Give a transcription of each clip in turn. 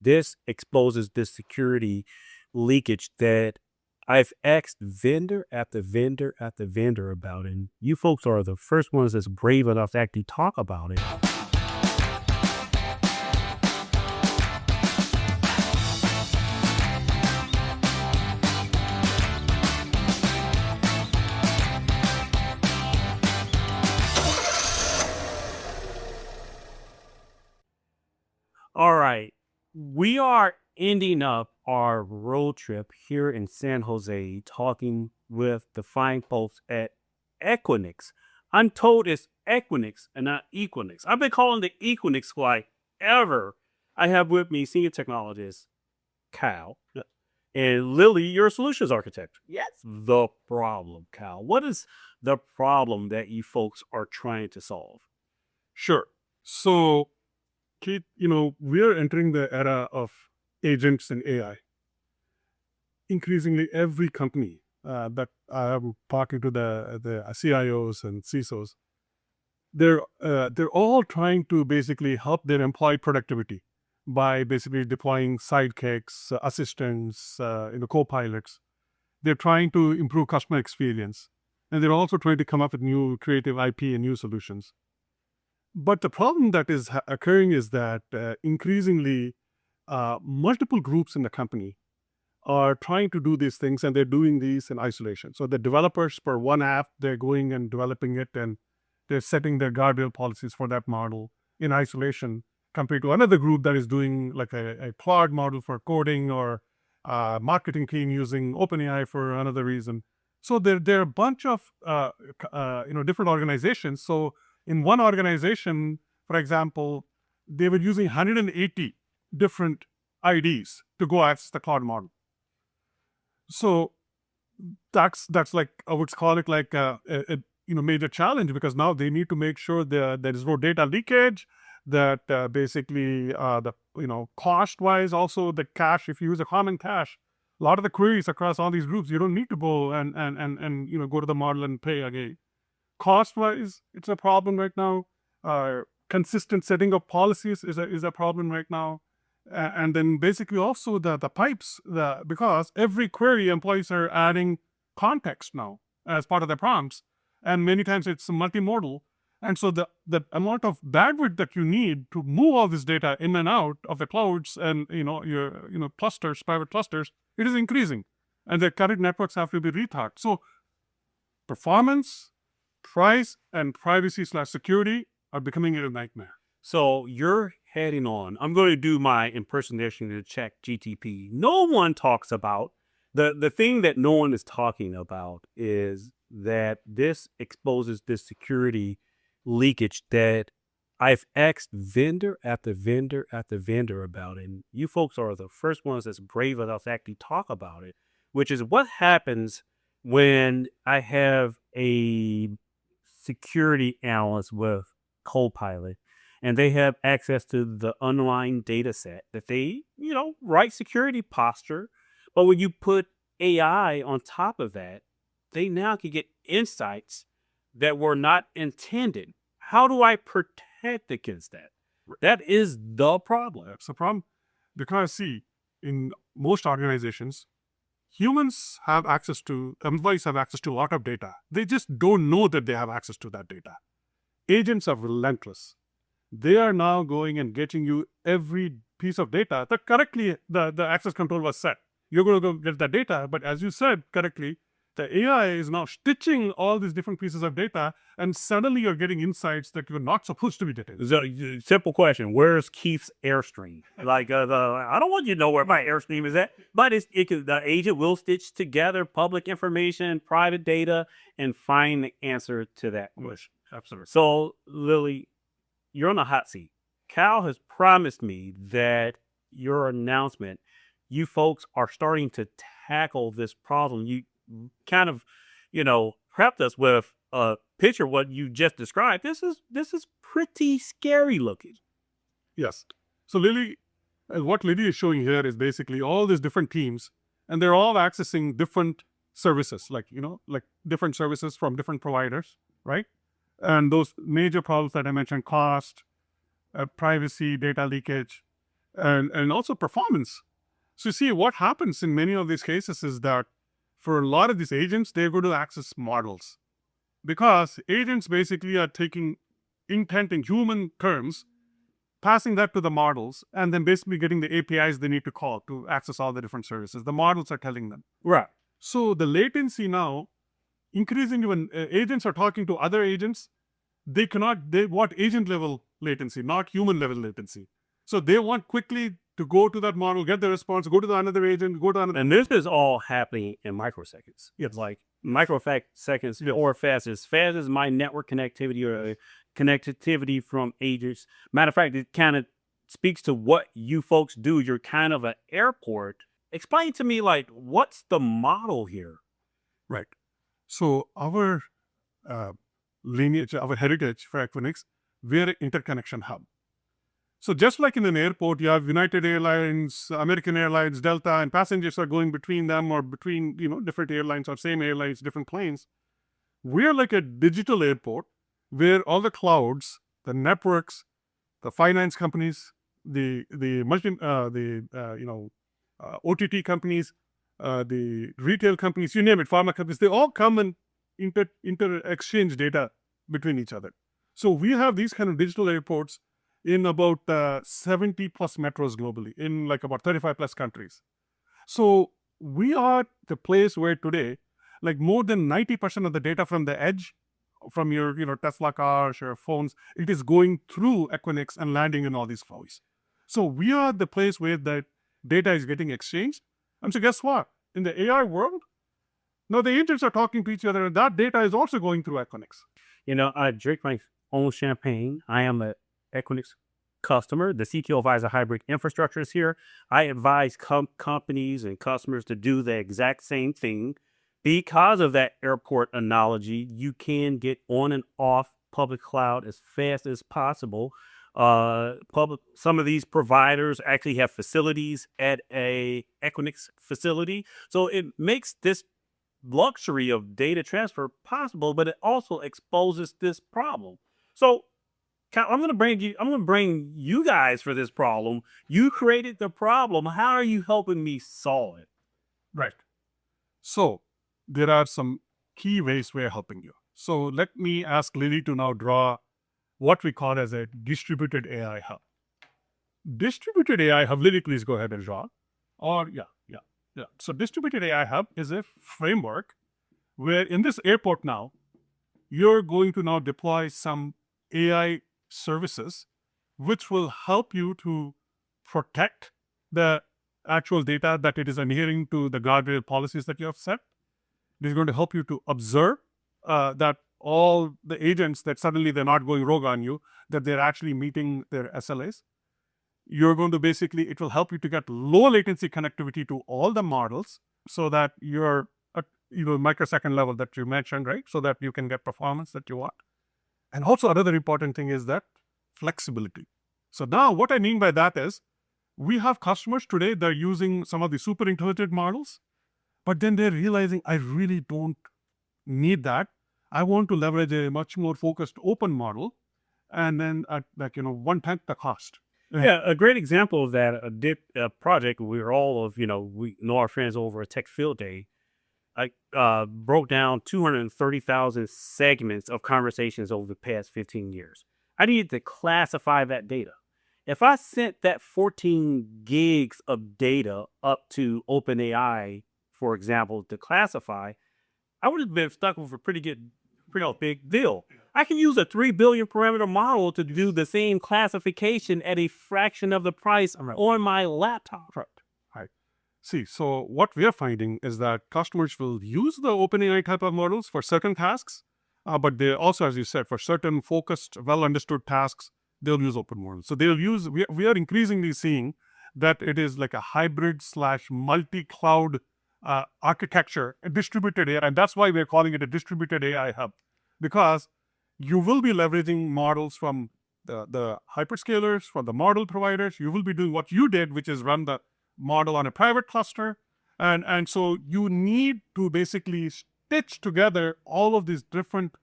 this exposes this security leakage that I've asked vendor after vendor after vendor about, and you folks are the first ones that's brave enough to actually talk about it. All right. We are ending up our road trip here in San Jose talking with the fine folks at Equinix. I'm told it's Equinix and not Equinix. I've been calling the Equinix flight ever. I have with me senior technologist Cal and Lily, you're a solutions architect. Yes. The problem, Cal. What is the problem that you folks are trying to solve? Sure. So, Keith, we're entering the era of agents and AI. Increasingly, every company that I'm talking to the CIOs and CISOs, they're all trying to basically help their employee productivity by basically deploying sidekicks, assistants, co-pilots. They're trying to improve customer experience, and they're also trying to come up with new creative IP and new solutions. But the problem that is occurring is that increasingly multiple groups in the company are trying to do these things, and they're doing these in isolation. So the developers for one app, they're going and developing it, and they're setting their guardrail policies for that model in isolation compared to another group that is doing like a Claude model for coding or marketing team using OpenAI for another reason. So there are a bunch of different organizations. So in one organization, for example, they were using 180 different IDs to go access the cloud model. So that's like, I would call it like a major challenge, because now they need to make sure that there is no data leakage, that basically the cost wise, also the cache, if you use a common cache, a lot of the queries across all these groups, you don't need to go and go to the model and pay again. Cost-wise, it's a problem right now. Consistent setting of policies is a problem right now. And then basically also the pipes, because every query employees are adding context now as part of their prompts. And many times it's multimodal. And so the amount of bandwidth that you need to move all this data in and out of the clouds and your clusters, private clusters, it is increasing. And the current networks have to be rethought. So performance, price, and privacy/security are becoming a nightmare. So you're heading on. I'm going to do my impersonation to check GTP. No one talks about the thing that no one is talking about is that this exposes this security leakage that I've asked vendor after vendor after vendor about, and you folks are the first ones that's brave enough to actually talk about it, which is what happens when I have a security analyst with Copilot and they have access to the underlying data set that they, write security posture. But when you put AI on top of that, they now can get insights that were not intended. How do I protect against that? That is the problem. That's the problem. Because see, in most organizations, employees have access to a lot of data. They just don't know that they have access to that data. Agents are relentless. They are now going and getting you every piece of data that correctly the access control was set. You're going to go get that data, but as you said correctly, the AI is now stitching all these different pieces of data, and suddenly you're getting insights that you're not supposed to be getting. So, simple question: where's Keith's Airstream? I don't want you to know where my Airstream is at, but the agent will stitch together public information, private data, and find the answer to that question. Absolutely. So, Lily, you're on the hot seat. Cal has promised me that your announcement, you folks are starting to tackle this problem. You kind of, prepped us with a picture of what you just described. This is pretty scary looking. Yes. So what Lily is showing here is basically all these different teams, and they're all accessing different services, like different services from different providers, right? And those major problems that I mentioned, cost, privacy, data leakage, and also performance. So you see, what happens in many of these cases is that for a lot of these agents, they're going to access models because agents basically are taking intent in human terms, passing that to the models, and then basically getting the APIs they need to call to access all the different services. The models are telling them. Right. So the latency now increasing when agents are talking to other agents, they want agent level latency, not human level latency. So they want quickly to go to that model, get the response, go to the another agent, go to another. And this is all happening in microseconds. Yes. It's like microseconds or fast as my network connectivity or connectivity from agents. Matter of fact, it kind of speaks to what you folks do. You're kind of an airport. Explain to me, like, what's the model here? Right. So our lineage, our heritage for Equinix, we're an interconnection hub. So just like in an airport, you have United Airlines, American Airlines, Delta, and passengers are going between them or between, different airlines or same airlines, different planes. We're like a digital airport where all the clouds, the networks, the finance companies, the OTT companies, the retail companies, you name it, pharma companies, they all come and exchange data between each other. So we have these kind of digital airports in about 70 plus metros globally, in like about 35 plus countries. So we are the place where today, like more than 90% of the data from the edge, from your Tesla cars, your phones, it is going through Equinix and landing in all these clouds. So we are the place where that data is getting exchanged. And so guess what? In the AI world, now the agents are talking to each other, and that data is also going through Equinix. I drink my own champagne. I am a Equinix customer. The CTO Advisor hybrid infrastructure is here. I advise companies and customers to do the exact same thing. Because of that airport analogy, you can get on and off public cloud as fast as possible. Some of these providers actually have facilities at a Equinix facility, so it makes this luxury of data transfer possible, but it also exposes this problem. So I'm going to bring you guys for this problem. You created the problem. How are you helping me solve it? Right. So there are some key ways we're helping you. So let me ask Lily to now draw what we call as a distributed AI hub. Distributed AI hub, Lily, please go ahead and draw. Yeah. So distributed AI hub is a framework where in this airport now, you're going to now deploy some AI services, which will help you to protect the actual data that it is adhering to the guardrail policies that you have set. It is going to help you to observe that all the agents that suddenly they're not going rogue on you, that they're actually meeting their SLAs. You're going to it will help you to get low latency connectivity to all the models so that you're at microsecond level that you mentioned, right? So that you can get performance that you want. And also another important thing is that flexibility. So now what I mean by that is we have customers today that are using some of the super intelligent models, but then they're realizing I really don't need that. I want to leverage a much more focused open model and then at 1/10 the cost. Yeah, a great example of that, a project we know our friends over at Tech Field Day. I broke down 230,000 segments of conversations over the past 15 years. I needed to classify that data. If I sent that 14 gigs of data up to OpenAI, for example, to classify, I would have been stuck with a pretty big deal. I can use a 3 billion parameter model to do the same classification at a fraction of the price on my laptop. Right. See, so what we are finding is that customers will use the OpenAI type of models for certain tasks, but they also, as you said, for certain focused, well-understood tasks, they'll use open models. So we are increasingly seeing that it is like a hybrid / multi-cloud architecture, a distributed AI, and that's why we're calling it a distributed AI hub, because you will be leveraging models from the hyperscalers, from the model providers. You will be doing what you did, which is run the model on a private cluster. And so you need to basically stitch together all of these different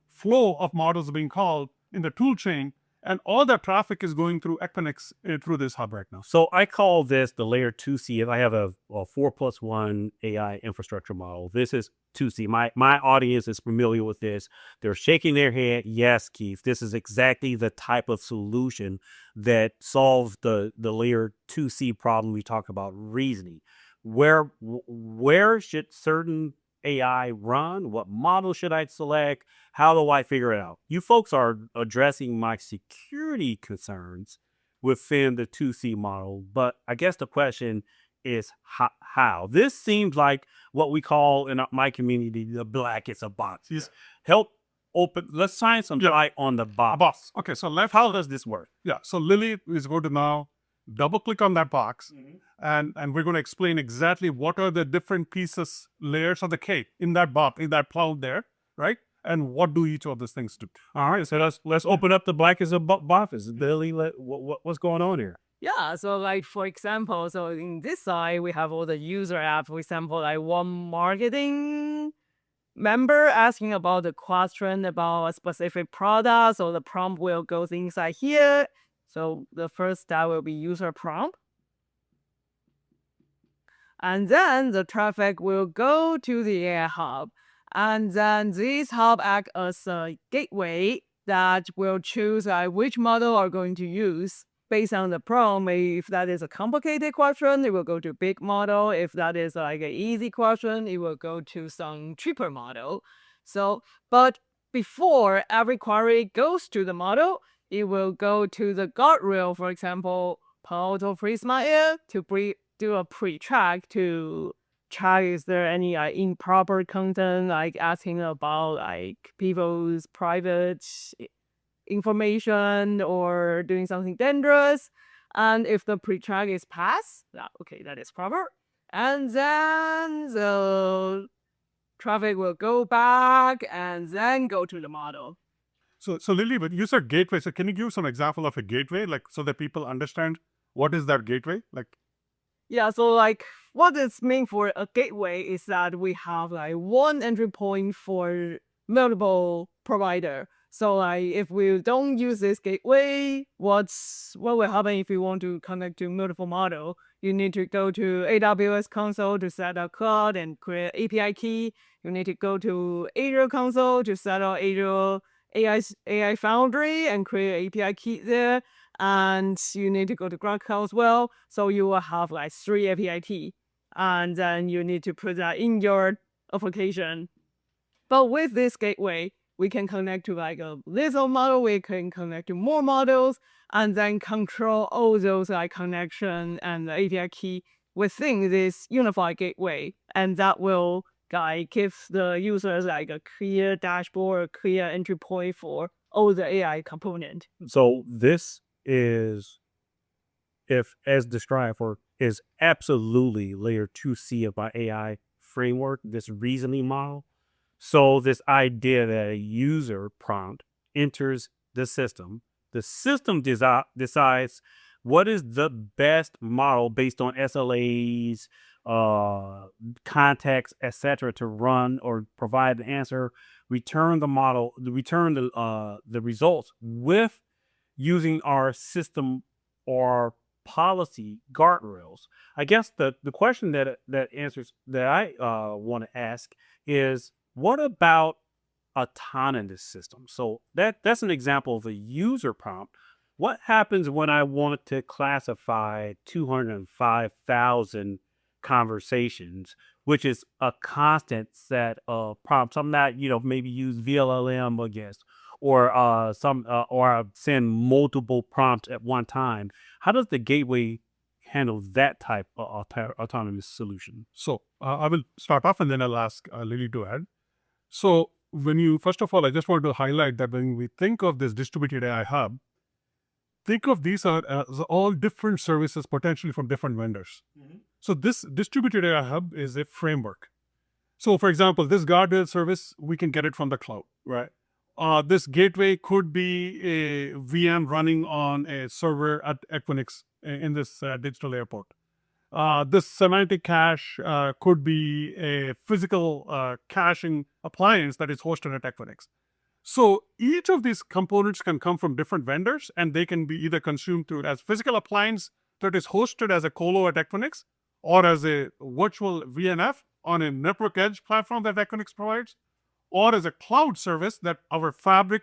flow of models being called in the tool chain And all that traffic is going through Equinix through this hub right now. So I call this the layer 2C. If I have a 4+1 AI infrastructure model, this is 2C. My audience is familiar with this. They're shaking their head. Yes, Keith, this is exactly the type of solution that solves the layer 2C problem we talk about reasoning. Where should certain AI run? What model should I select? How do I figure it out? You folks are addressing my security concerns within the 2C model, but I guess the question is how. This seems like what we call in my community the black is a box. Just help open. Let's shine some light on the box. Box. Okay, so How does this work? Yeah, so Lily is going to now double click on that box, and we're going to explain exactly what are the different pieces, layers of the cake in that box, in that cloud there, right? And what do each of those things do? All right, so let's open up the black as a box. Lily, what's going on here? Yeah, so like for example, so in this side we have all the user apps. For example, like one marketing member asking about the question about a specific product, so the prompt will go inside here. So the first step will be user prompt. And then the traffic will go to the AI hub. And then this hub act as a gateway that will choose which model are going to use based on the prompt. If that is a complicated question, it will go to big model. If that is like an easy question, it will go to some cheaper model. So, but before every query goes to the model, it will go to the guardrail, for example, Palo Alto Prisma Air to do a pre-check to check is there any improper content, like asking about like people's private information or doing something dangerous. And if the pre-check is passed, okay, that is proper. And then the traffic will go back and then go to the model. So Lily, but you said gateway. So can you give some example of a gateway, like so that people understand what is that gateway? Like, yeah, so like what this means for a gateway is that we have like one entry point for multiple provider. So like if we don't use this gateway, what will happen if you want to connect to multiple model? You need to go to AWS console to set up cloud and create API key. You need to go to Azure console to set up Azure AI Foundry and create API key there. And you need to go to GraphQL as well. So you will have like 3 API key. And then you need to put that in your application. But with this gateway, we can connect to like a little model, we can connect to more models, and then control all those like connection and the API key within this unified gateway. And that will give the users like a clear dashboard, a clear entry point for all the AI component. So this is, if as described, is absolutely layer 2C of my AI framework, this reasoning model. So this idea that a user prompt enters the system decides what is the best model based on SLAs, context, etc., to run or provide an answer, return the results with using our system or policy guardrails. I guess the question that answers that I want to ask is, what about autonomous systems? So that's an example of a user prompt. What happens when I want to classify 205,000 conversations, which is a constant set of prompts? I'm not, maybe use VLLM against, or send multiple prompts at one time. How does the gateway handle that type of autonomous solution? So I will start off and then I'll ask Lily to add. So first of all, I just want to highlight that when we think of this distributed AI hub, think of these as all different services potentially from different vendors. So this distributed AI hub is a framework. So for example, this guardrail service, we can get it from the cloud, right? This gateway could be a VM running on a server at Equinix in this digital airport. This semantic cache could be a physical caching appliance that is hosted at Equinix. So each of these components can come from different vendors, and they can be either consumed through as physical appliance that is hosted as a colo at Equinix, or as a virtual VNF on a network edge platform that Equinix provides, or as a cloud service that our fabric,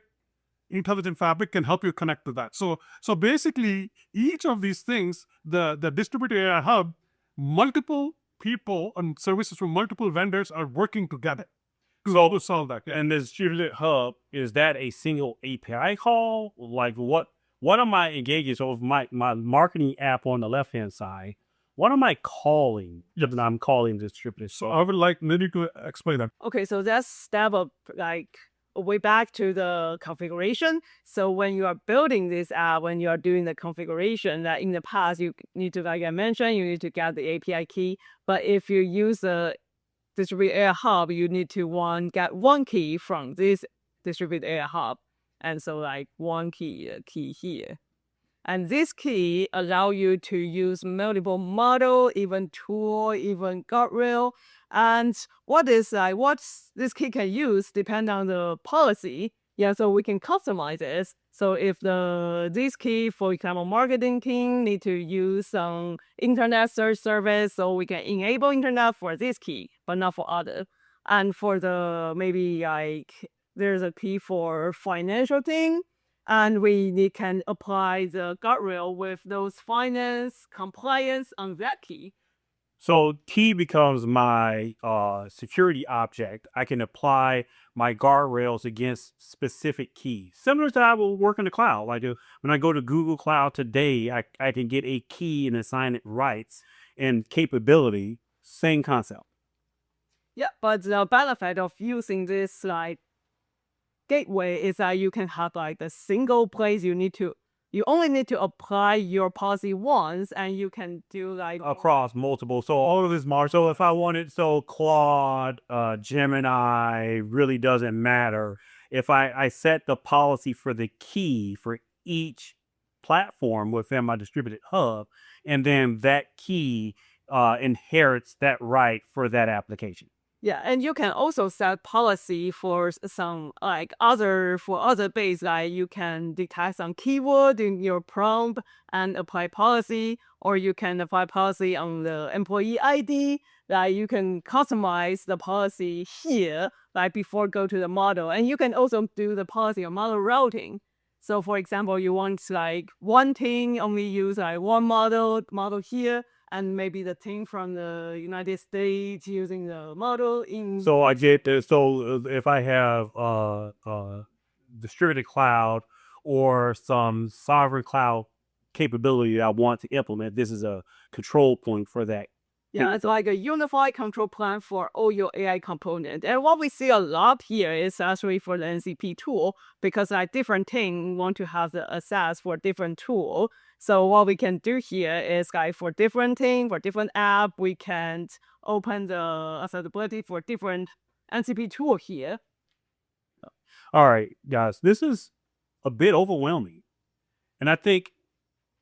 intelligent fabric, can help you connect to that. So basically, each of these things, the distributed AI hub, multiple people and services from multiple vendors are working together to solve that. And this distributed hub, is that a single API call? Like what am I engaging? So with my marketing app on the left-hand side, what am I calling? Yep. And I'm calling distributed. So I would like Lily to explain that. Okay, so that's step of like way back to the configuration. So when you are building this app, when you are doing the configuration, that in the past you need to, like I mentioned, you need to get the API key. But if you use the distributed AI hub, you need to get one key from this distributed AI hub. And so like one key here. And this key allow you to use multiple model, even tool, even guardrail. And what this key can use depend on the policy. Yeah, so we can customize this. So if this key, for example, marketing team need to use some internet search service, so we can enable internet for this key, but not for other. And for the maybe like there's a key for financial thing, and we can apply the guardrail with those finance compliance on that key. So key becomes my security object. I can apply my guardrails against specific keys, similar to how I will work in the cloud. Like when I go to Google Cloud today, I can get a key and assign it rights and capability. Same concept. Yeah, but the benefit of using this like gateway is that you can have like the single place you only need to apply your policy once, and you can do like across multiple. So all of this so if I wanted, so Claude, Gemini, really doesn't matter. If I set the policy for the key for each platform within my distributed hub, and then that key inherits that right for that application. Yeah, and you can also set policy for some like other base, like you can detect some keyword in your prompt and apply policy, or you can apply policy on the employee ID. Like you can customize the policy here, like before go to the model, and you can also do the policy or model routing. So for example, you want like one team only use like one model here, and maybe the team from the United States using the model in. So I get this. So if I have distributed cloud or some sovereign cloud capability I want to implement, this is a control point for that. Yeah, it's like a unified control plan for all your AI components. And what we see a lot here is actually for the NCP tool, because like different teams want to have the access for different tool. So what we can do here is like for different team, for different app, we can open the accessibility for different NCP tool here. All right, guys, this is a bit overwhelming. And I think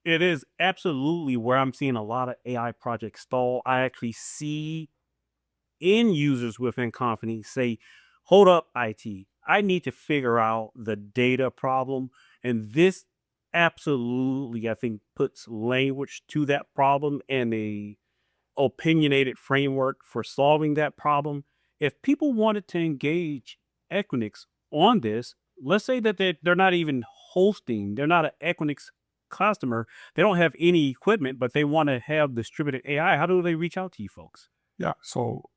it is absolutely where I'm seeing a lot of AI projects stall. I actually see end users within companies say, hold up, IT, I need to figure out the data problem. And this absolutely, I think, puts language to that problem and a opinionated framework for solving that problem. If people wanted to engage Equinix on this, let's say that they're not even hosting, they're not an Equinix customer, they don't have any equipment, but they want to have distributed AI. How do they reach out to you folks? Yeah, so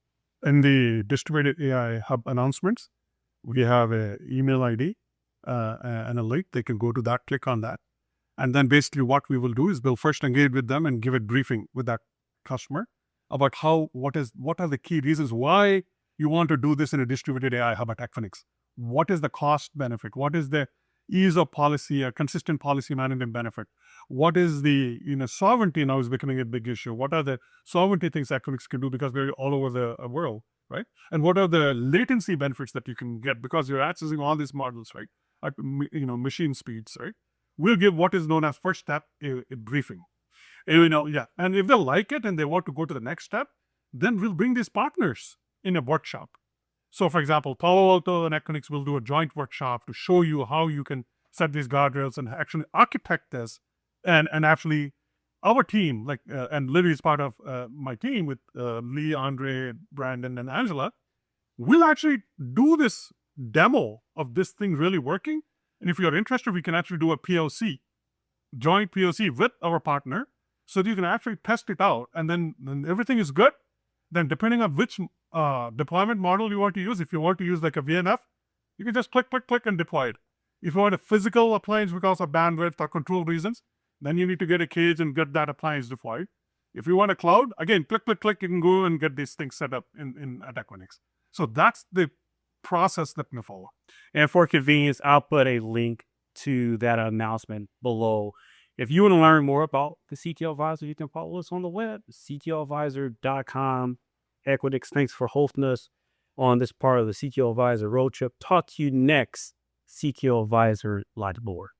in the distributed AI hub announcements, we have an email ID and a link. They can go to that, click on that. And then basically what we will do is we'll first engage with them and give a briefing with that customer about what are the key reasons why you want to do this in a distributed AI hub at Equinix. What is the cost benefit? What is the ease of policy, a consistent policy management benefit? What is the sovereignty now is becoming a big issue? What are the sovereignty things Equinix can do because we're all over the world, right? And what are the latency benefits that you can get because you're accessing all these models, right? At machine speeds, right? We'll give what is known as first step a briefing. And if they like it and they want to go to the next step, then we'll bring these partners in a workshop. So, for example, Palo Alto and Equinix will do a joint workshop to show you how you can set these guardrails and actually architect this. And actually, our team, and Lily is part of my team with Lee, Andre, Brandon, and Angela, will actually do this demo of this thing really working. And if you're interested, we can actually do a POC, joint POC with our partner, so that you can actually test it out. And then when everything is good, then depending on which deployment model you want to use, if you want to use like a VNF, you can just click, click, click, and deploy it. If you want a physical appliance because of bandwidth or control reasons, then you need to get a cage and get that appliance deployed. If you want a cloud, again, click, click, click, you can go and get these things set up at Equinix. So that's the process that we follow. And for convenience, I'll put a link to that announcement below. If you want to learn more about the CTO Advisor, you can follow us on the web, ctoadvisor.com. Equinix, thanks for hosting us on this part of the CTO Advisor Road Trip. Talk to you next, CTO Advisor Light Board.